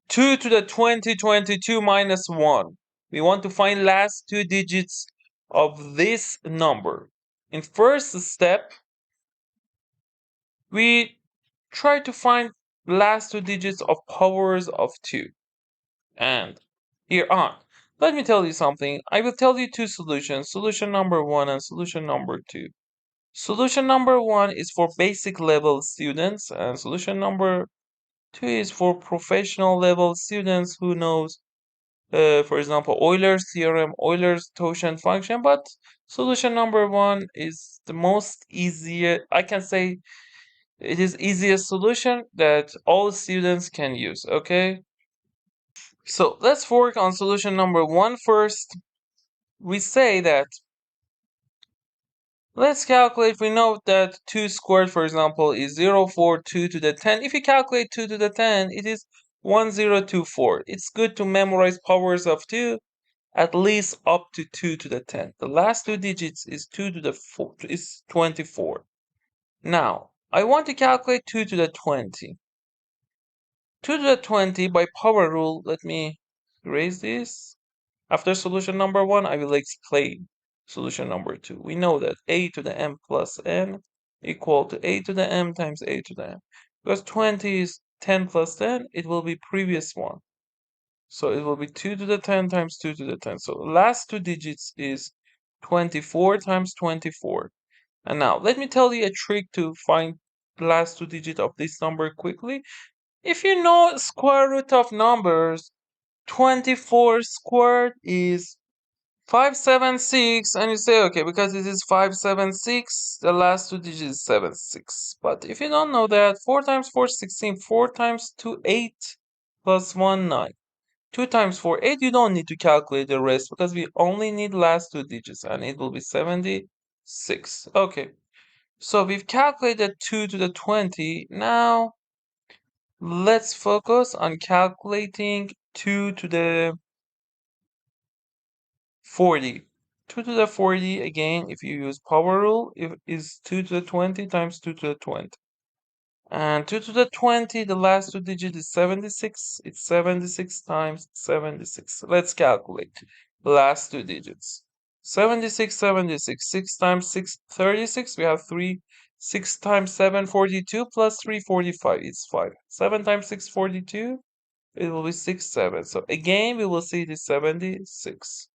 2 to the 2022 minus 1. We want to find last two digits of this number. In first step, we try to find last two digits of powers of 2. And here on. Let me tell you something. I will tell you two solutions. Solution number 1 and solution number 2. Solution number 1 is for basic level students, and solution number 2 is for professional level students who knows, for example, Euler's theorem, Euler's totient function. But solution number 1 is the most easier. I can say it is easiest solution that all students can use. Okay. So let's work on solution number 1 first. We say that let's calculate. We know that 2 squared, for example, is 0.42 to the 10. If you calculate 2 to the 10, it is 1024. It's good to memorize powers of 2 at least up to 2 to the 10. The last two digits is 2 to the 4 is 24. Now, I want to calculate 2 to the 20. 2 to the 20 by power rule. Let me erase this. After solution number 1, I will explain solution number 2. We know that a to the m plus n equal to a to the m times a to the m. Because 20 is 10 plus 10, it will be previous one. So it will be 2 to the 10 times 2 to the 10. So last two digits is 24 times 24. And now let me tell you a trick to find the last two digits of this number quickly. If you know square root of numbers, 24 squared is 576, and you say, okay, because it is 576, the last two digits is 76. But if you don't know that, 4 times 4 is 16, 4 times 2 8, plus 1 9. 2 times 4 8, you don't need to calculate the rest because we only need last two digits, and it will be 76. Okay, so we've calculated 2 to the 20. Now let's focus on calculating 2 to the 40. 2 to the 40, again, if you use power rule, is 2 to the 20 times 2 to the 20. And 2 to the 20, the last two digits is 76. It's 76 times 76. Let's calculate the last two digits. 76, 76. 6 times 6, 36. We have 3. 6 times 7, 42, plus 3, 45. It's 5. 7 times 6, 42. It will be 6, 7. So again, we will see it is 76.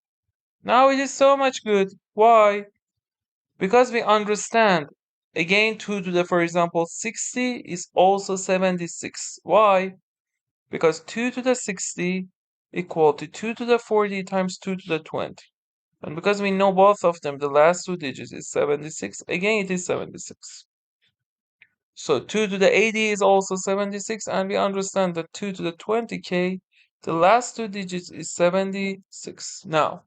Now it is so much good. Why? Because we understand. Again, 2 to the, for example, 60 is also 76. Why? Because 2 to the 60 equal to 2 to the 40 times 2 to the 20. And because we know both of them, the last two digits is 76. Again, it is 76. So 2 to the 80 is also 76. And we understand that 2 to the 20k, the last two digits is 76. Now,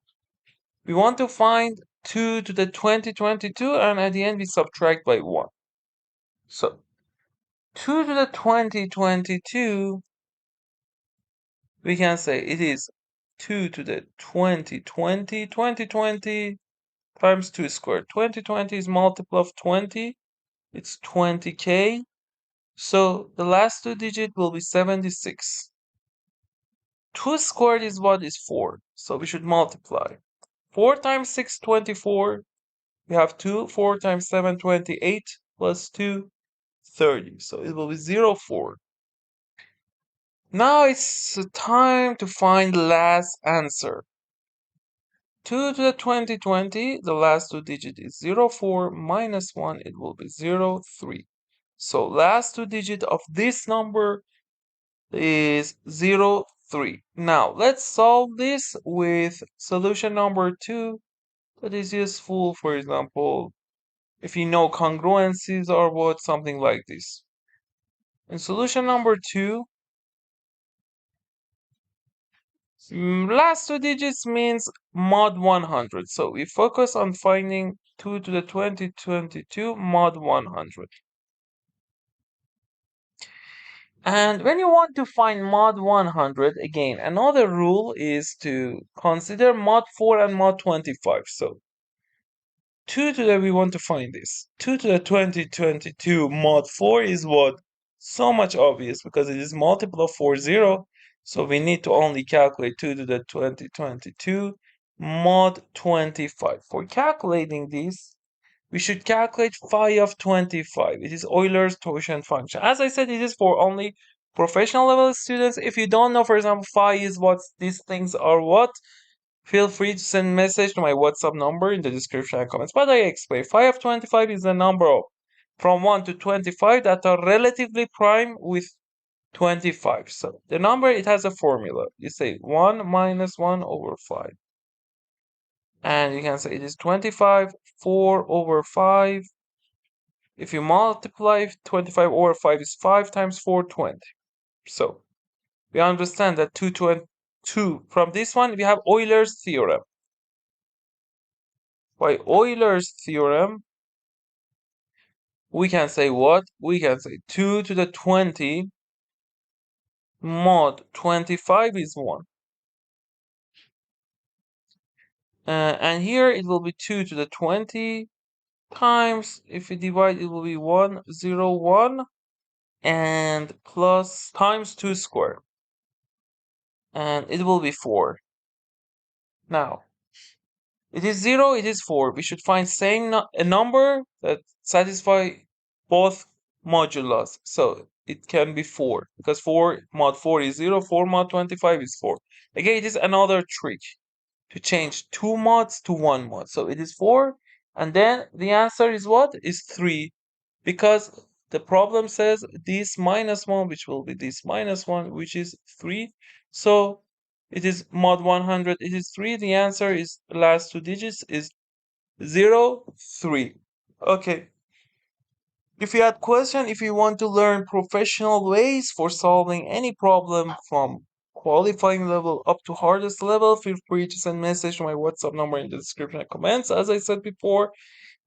we want to find 2 to the 2022, and at the end we subtract by 1. So 2 to the 2022, we can say it is 2 to the 2020. 2020 times 2 squared. 2020 is multiple of 20. It's 20k. So the last two digit will be 76. 2 squared is what is 4. So we should multiply. 4 times 6, 24. We have 2. 4 times 7, 28. Plus 2, 30. So it will be 0, 4. Now it's time to find the last answer. 2 to the 2020, the last two digit is 0, 4 minus 1, it will be 0, 3. So last two digit of this number is 0, 3. Now let's solve this with solution number 2 that is useful, for example, if you know congruencies or what, something like this. In solution number 2, last two digits means mod 100. So we focus on finding 2 to the 2022 mod 100. And when you want to find mod 100, again, another rule is to consider mod 4 and mod 25. So 2 to the, we want to find this. 2 to the 2022 mod 4 is what? So much obvious because it is multiple of 4, 0. So we need to only calculate 2 to the 22 mod 25. For calculating this, we should calculate phi of 25. It is Euler's tangent function. As I said, it is for only professional level students. If you don't know, for example, phi is what these things are what, feel free to send a message to my WhatsApp number in the description and comments. But I explain, phi of 25 is the number of from 1 to 25 that are relatively prime with 25. So the number, it has a formula. You say 1 minus 1 over 5. And you can say it is 25, 4 over 5. If you multiply 25 over 5 is 5 times 4, 20. So we understand that 2 from this one we have Euler's theorem. By Euler's theorem, we can say what? We can say 2 to the 20 mod 25 is 1. And here it will be 2 to the 20 times, if we divide, it will be 101, and plus times 2 squared. And it will be 4. Now, it is 0, it is 4. We should find a number that satisfy both modulus. So it can be 4, because 4 mod 4 is 0, 4 mod 25 is 4. Again, it is another trick to change 2 mods to 1 mod. So it is 4, and then the answer is what? Is 3, because the problem says this minus 1, which will be this minus 1, which is 3. So it is mod 100, it is 3. The answer is last two digits is 0, 3. Okay. If you had question, if you want to learn professional ways for solving any problem from qualifying level up to hardest level, feel free to send message to my WhatsApp number in the description and comments, as I said before.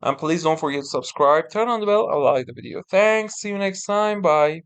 And please don't forget to subscribe, turn on the bell, and like the video. Thanks. See you next time. Bye.